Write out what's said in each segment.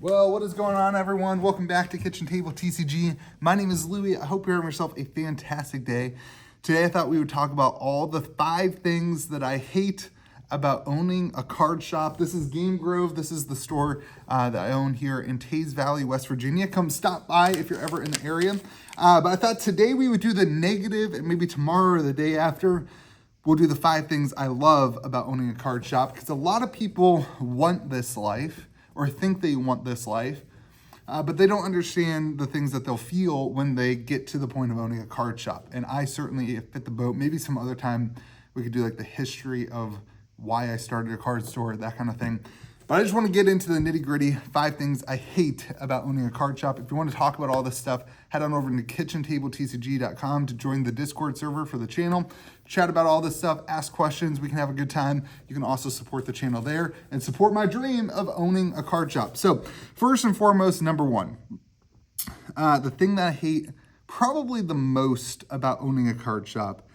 Well, what is going on, everyone? Welcome back to Kitchen Table TCG. My name is Louie. I hope you're having yourself a fantastic day. Today, I thought we would talk about all the 5 things that I hate about owning a card shop. This is Game Grove. This is the store that I own here in Taze Valley, West Virginia. Come stop by if you're ever in the area. But I thought today we would do the negative, and maybe tomorrow or the day after, we'll do the 5 things I love about owning a card shop, because a lot of people want this life or think they want this life, but they don't understand the things that they'll feel when they get to the point of owning a card shop. And I certainly fit the boat. Maybe some other time we could do like the history of why I started a card store, that kind of thing. But I just want to get into the nitty gritty, 5 things I hate about owning a card shop. If you want to talk about all this stuff, head on over to KitchenTableTCG.com to join the Discord server for the channel. Chat about all this stuff, ask questions, we can have a good time. You can also support the channel there and support my dream of owning a card shop. So first and foremost, number 1, the thing that I hate probably the most about owning a card shop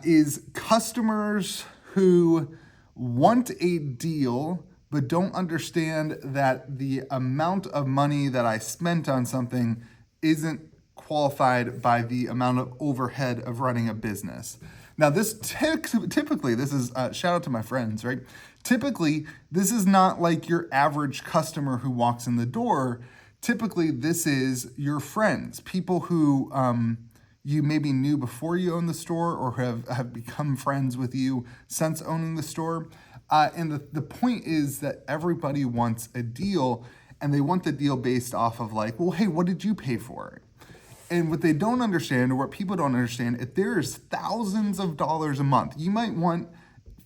is customers who want a deal but don't understand that the amount of money that I spent on something isn't qualified by the amount of overhead of running a business. Now, this typically, this is shout out to my friends, right? Typically, this is not like your average customer who walks in the door. Typically, this is your friends, people who you maybe knew before you owned the store or have become friends with you since owning the store. And the point is that everybody wants a deal, and they want the deal based off of like, well, hey, what did you pay for it? And what they don't understand, or what people don't understand, if there's thousands of dollars a month, you might want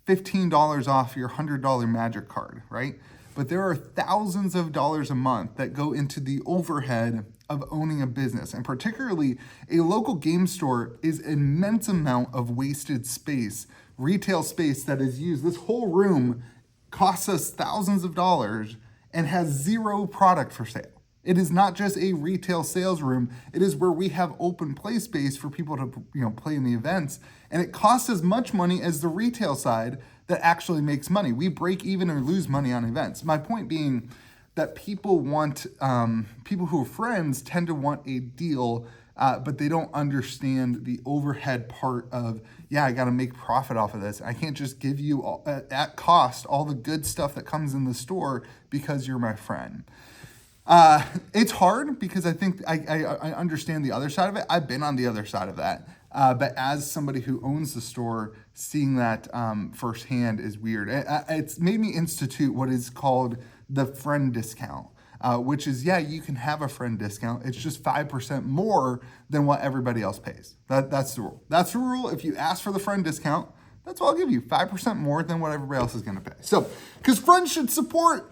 $15 off your $100 Magic card, right? But there are thousands of dollars a month that go into the overhead of owning a business. And particularly a local game store is an immense amount of wasted space, retail space that is used. This whole room costs us thousands of dollars and has 0 product for sale. It is not just a retail sales room. It is where we have open play space for people to play in the events. And it costs as much money as the retail side that actually makes money. We break even or lose money on events. My point being that people want, people who are friends tend to want a deal, but they don't understand the overhead part of, yeah, I got to make profit off of this. I can't just give you at cost all the good stuff that comes in the store because you're my friend. It's hard because I think I understand the other side of it. I've been on the other side of that. But as somebody who owns the store, seeing that firsthand is weird. It's made me institute what is called the friend discount, which is, yeah, you can have a friend discount. It's just 5% more than what everybody else pays. That's the rule. That's the rule. If you ask for the friend discount, that's what I'll give you, 5% more than what everybody else is going to pay. So, because friends should support.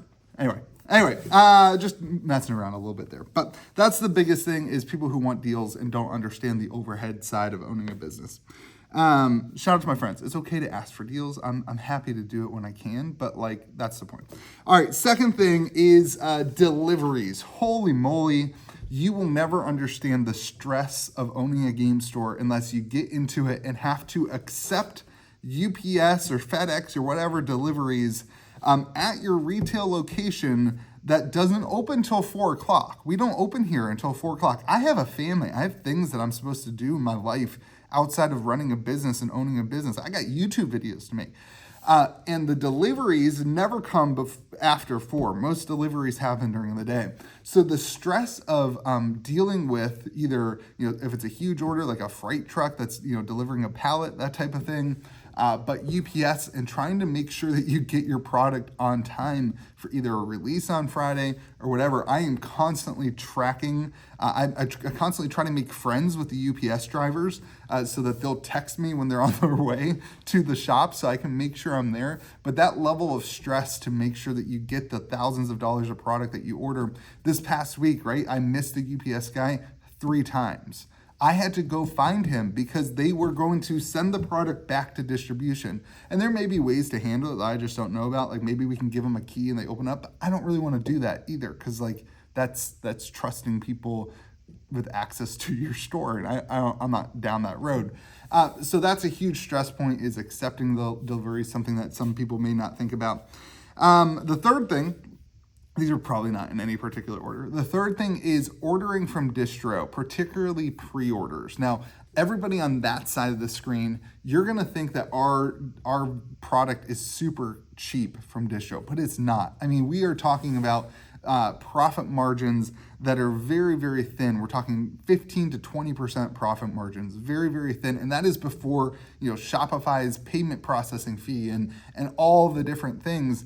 Anyway, just messing around a little bit there. But that's the biggest thing, is people who want deals and don't understand the overhead side of owning a business. Shout out to my friends. It's okay to ask for deals. I'm happy to do it when I can, but like, that's the point. All right, second thing is deliveries. Holy moly. You will never understand the stress of owning a game store unless you get into it and have to accept UPS or FedEx or whatever deliveries at your retail location that doesn't open till 4 o'clock. We don't open here until 4 o'clock. I have a family. I have things that I'm supposed to do in my life outside of running a business and owning a business. I got YouTube videos to make. And the deliveries never come after 4. Most deliveries happen during the day. So the stress of dealing with either, if it's a huge order, like a freight truck that's, delivering a pallet, that type of thing, but UPS, and trying to make sure that you get your product on time for either a release on Friday or whatever. I am constantly tracking. I constantly try to make friends with the UPS drivers so that they'll text me when they're on their way to the shop so I can make sure I'm there. But that level of stress to make sure that you get the thousands of dollars of product that you order. This past week, right, I missed the UPS guy 3 times. I had to go find him because they were going to send the product back to distribution. And there may be ways to handle it that I just don't know about. Like maybe we can give them a key and they open up. But I don't really want to do that either, because like that's trusting people with access to your store. And I'm not down that road. So that's a huge stress point, is accepting the delivery, something that some people may not think about. The third thing These are probably not in any particular order. The third thing is ordering from distro, particularly pre-orders. Now, everybody on that side of the screen, you're gonna think that our product is super cheap from distro, but it's not. I mean, we are talking about profit margins that are very, very thin. We're talking 15 to 20% profit margins, very, very thin. And that is before, Shopify's payment processing fee and all the different things.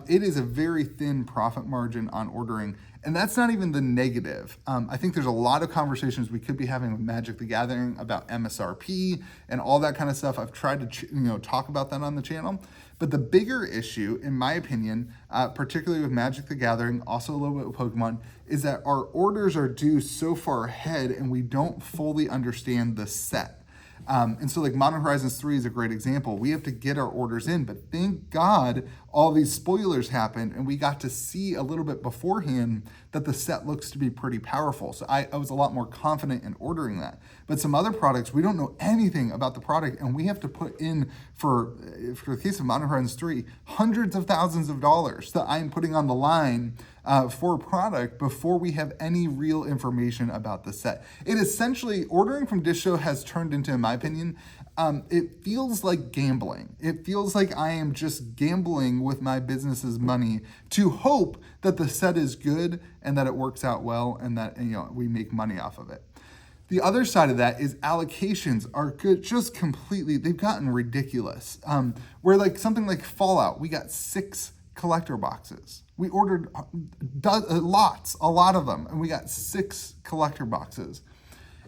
It is a very thin profit margin on ordering. And that's not even the negative. I think there's a lot of conversations we could be having with Magic the Gathering about MSRP and all that kind of stuff. I've tried to talk about that on the channel. But the bigger issue, in my opinion, particularly with Magic the Gathering, also a little bit with Pokemon, is that our orders are due so far ahead and we don't fully understand the set. And so like Modern Horizons 3 is a great example. We have to get our orders in, but thank God all these spoilers happened and we got to see a little bit beforehand that the set looks to be pretty powerful. So I was a lot more confident in ordering that. But some other products, we don't know anything about the product and we have to put in, for the case of Modern Horizons 3, hundreds of thousands of dollars that I'm putting on the line for a product before we have any real information about the set. It essentially, ordering from distro has turned into, in my opinion, it feels like gambling. It feels like I am just gambling with my business's money to hope that the set is good and that it works out well and that we make money off of it. The other side of that is allocations are good, just completely, they've gotten ridiculous. Where like something like Fallout, we got 6 collector boxes. We ordered a lot of them, and we got 6 collector boxes.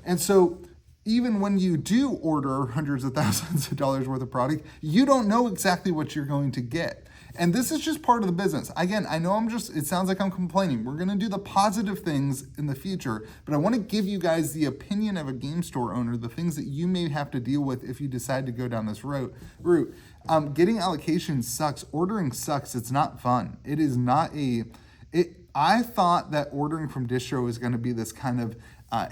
And so even when you do order hundreds of thousands of dollars worth of product, you don't know exactly what you're going to get. And this is just part of the business. Again, I know it sounds like I'm complaining. We're gonna do the positive things in the future, but I wanna give you guys the opinion of a game store owner, the things that you may have to deal with if you decide to go down this route. Getting allocations sucks, ordering sucks, it's not fun. It is not I thought that ordering from distro is gonna be this kind of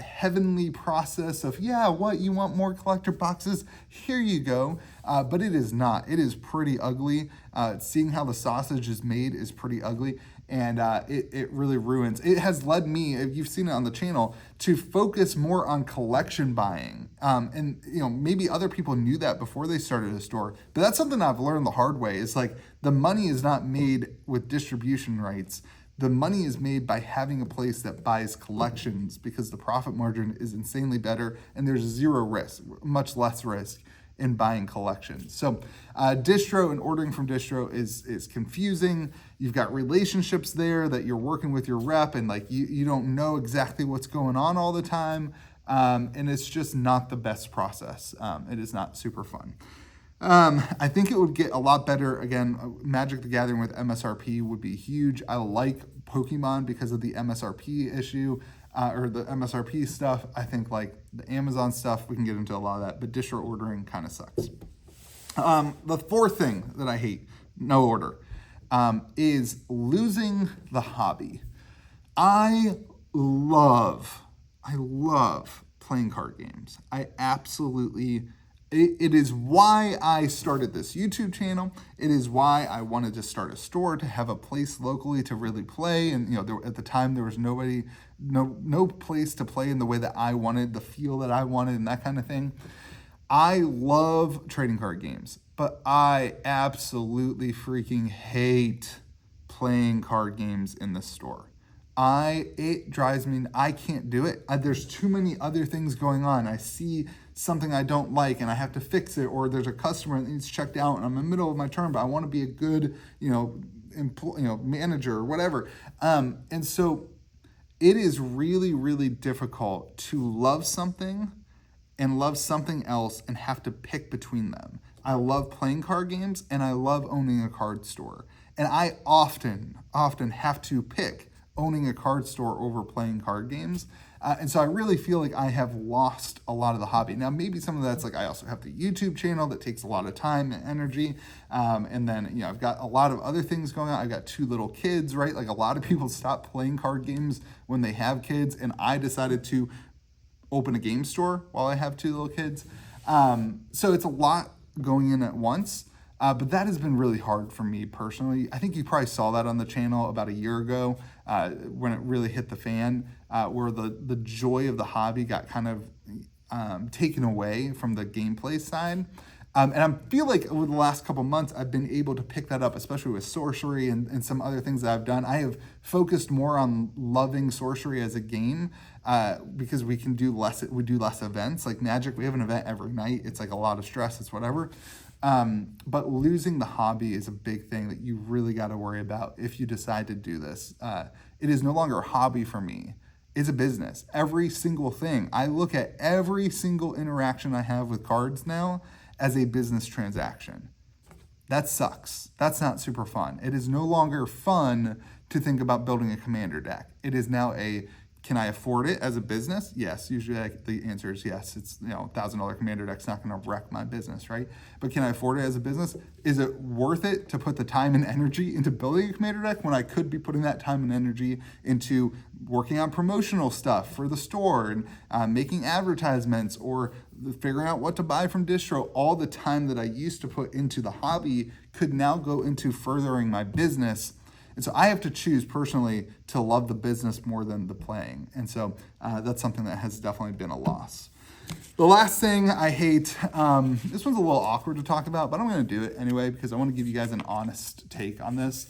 heavenly process of, what, you want more collector boxes? Here you go. But it is not. It is pretty ugly. Seeing how the sausage is made is pretty ugly. And it really ruins. It has led me, if you've seen it on the channel, to focus more on collection buying. And maybe other people knew that before they started a store. But that's something I've learned the hard way. It's like the money is not made with distribution rights. The money is made by having a place that buys collections because the profit margin is insanely better and there's zero risk, much less risk in buying collections. So distro and ordering from distro is confusing. You've got relationships there that you're working with your rep and like you don't know exactly what's going on all the time. And it's just not the best process. It is not super fun. I think it would get a lot better. Again, Magic the Gathering with MSRP would be huge. I like Pokemon because of the MSRP issue, or the MSRP stuff. I think like the Amazon stuff, we can get into a lot of that, but distro ordering kind of sucks. The fourth thing that I hate, no order, is losing the hobby. I love playing card games. It is why I started this YouTube channel. It is why I wanted to start a store, to have a place locally to really play. And at the time there was no place to play in the way that I wanted, the feel that I wanted, and that kind of thing. I love trading card games, but I absolutely freaking hate playing card games in the store. It drives me, I can't do it. There's too many other things going on. I see something I don't like and I have to fix it, or there's a customer that needs checked out and I'm in the middle of my turn, but I want to be a good, manager or whatever. And so it is really, really difficult to love something and love something else and have to pick between them. I love playing card games and I love owning a card store. And I often have to pick owning a card store over playing card games. And so I really feel like I have lost a lot of the hobby. Now, maybe some of that's like I also have the YouTube channel that takes a lot of time and energy. And then, I've got a lot of other things going on. I've got 2 little kids, right? Like a lot of people stop playing card games when they have kids. And I decided to open a game store while I have 2 little kids. So it's a lot going in at once. But that has been really hard for me personally. I think you probably saw that on the channel about a year ago when it really hit the fan, where the joy of the hobby got kind of taken away from the gameplay side. And I feel like over the last couple months, I've been able to pick that up, especially with sorcery and some other things that I've done. I have focused more on loving sorcery as a game because we do less events. Like Magic, we have an event every night. It's like a lot of stress, it's whatever. But losing the hobby is a big thing that you really got to worry about if you decide to do this. It is no longer a hobby for me. It's a business. Every single thing. I look at every single interaction I have with cards now as a business transaction. That sucks. That's not super fun. It is no longer fun to think about building a commander deck. It is now can I afford it as a business? Yes. Usually the answer is yes. It's, $1,000 commander deck's not going to wreck my business, right? But can I afford it as a business? Is it worth it to put the time and energy into building a commander deck when I could be putting that time and energy into working on promotional stuff for the store and making advertisements or figuring out what to buy from distro? All the time that I used to put into the hobby could now go into furthering my business. And so I have to choose personally to love the business more than the playing. And so that's something that has definitely been a loss. The last thing I hate, this one's a little awkward to talk about, but I'm going to do it anyway because I want to give you guys an honest take on this,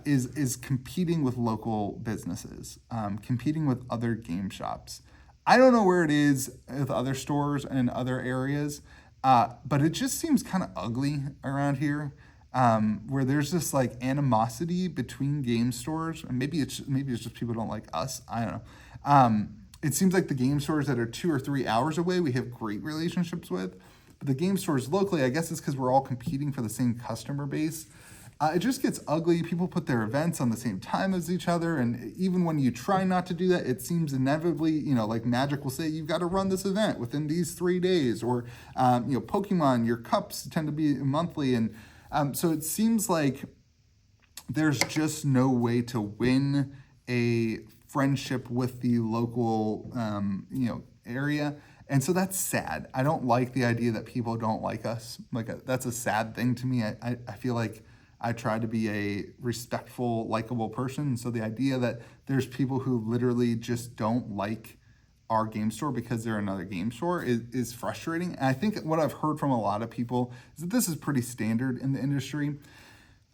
is competing with local businesses, competing with other game shops. I don't know where it is with other stores and other areas, but it just seems kind of ugly around here. Where there's this like animosity between game stores, and maybe it's just people don't like us. I don't know. It seems like the game stores that are 2 or 3 hours away, we have great relationships with, but the game stores locally, I guess it's because we're all competing for the same customer base. It just gets ugly. People put their events on the same time as each other, and even when you try not to do that, it seems inevitably, like Magic will say, you've got to run this event within these 3 days, or Pokemon, your cups tend to be monthly, and so it seems like there's just no way to win a friendship with the local, area. And so that's sad. I don't like the idea that people don't like us. That's a sad thing to me. I feel like I try to be a respectful, likable person. So the idea that there's people who literally just don't like our game store because they're another game store is frustrating. And I think what I've heard from a lot of people is that this is pretty standard in the industry.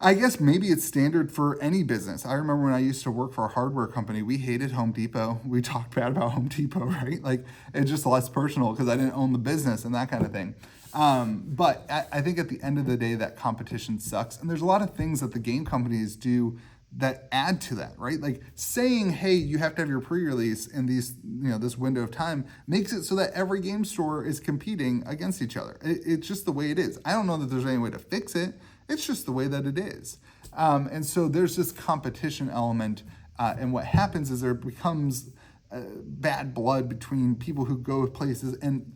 I guess maybe it's standard for any business. I remember when I used to work for a hardware company, we hated Home Depot. We talked bad about Home Depot, right? Like it's just less personal because I didn't own the business and that kind of thing. But I think at the end of the day, that competition sucks. And there's a lot of things that the game companies do that add to that, right? Like saying, hey, you have to have your pre-release in this window of time makes it so that every game store is competing against each other. It's just the way it is. I don't know that there's any way to fix it. It's just the way that it is. And so there's this competition element. And what happens is there becomes bad blood between people who go places. And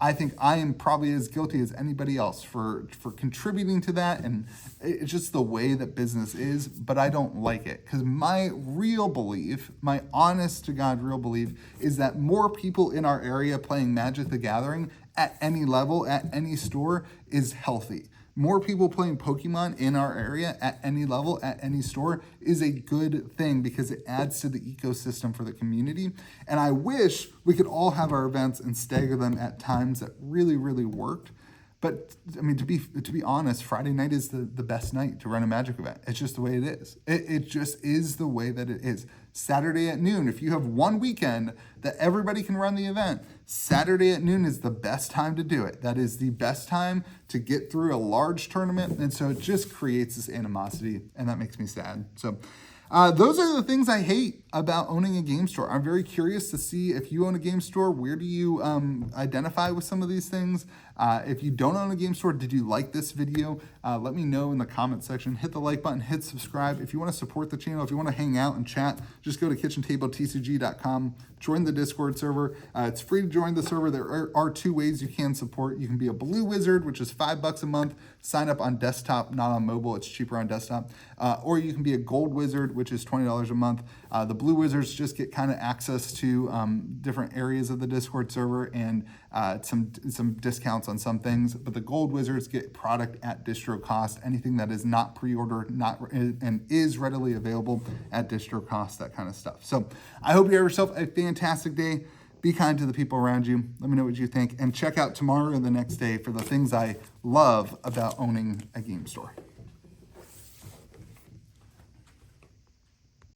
I think I am probably as guilty as anybody else for contributing to that. And it's just the way that business is, but I don't like it. Because my real belief, my honest to God real belief, is that more people in our area playing Magic the Gathering at any level, at any store, is healthy. More people playing Pokemon in our area at any level, at any store, is a good thing because it adds to the ecosystem for the community. And I wish we could all have our events and stagger them at times that really, really worked. But I mean, to be honest, Friday night is the best night to run a Magic event. It's just the way it is. It just is the way that it is. Saturday at noon, if you have one weekend that everybody can run the event, Saturday at noon is the best time to do it. That is the best time to get through a large tournament. And so it just creates this animosity, and that makes me sad. So those are the things I hate about owning a game store. I'm very curious to see if you own a game store, where do you identify with some of these things? If you don't own a game store, did you like this video? Let me know in the comment section. Hit the like button, hit subscribe. If you want to support the channel, if you want to hang out and chat, just go to KitchenTableTCG.com, join the Discord server. It's free to join the server. There are 2 ways you can support. You can be a blue wizard, which is $5 a month. Sign up on desktop, not on mobile. It's cheaper on desktop. Or you can be a gold wizard, which is $20 a month. The blue wizards just get kind of access to different areas of the Discord server and some discounts on some things, but the Gold Wizards get product at distro cost. Anything that is not pre-ordered and is readily available at distro cost, that kind of stuff. So I hope you have yourself a fantastic day. Be kind to the people around you. Let me know what you think. And check out tomorrow and the next day for the things I love about owning a game store.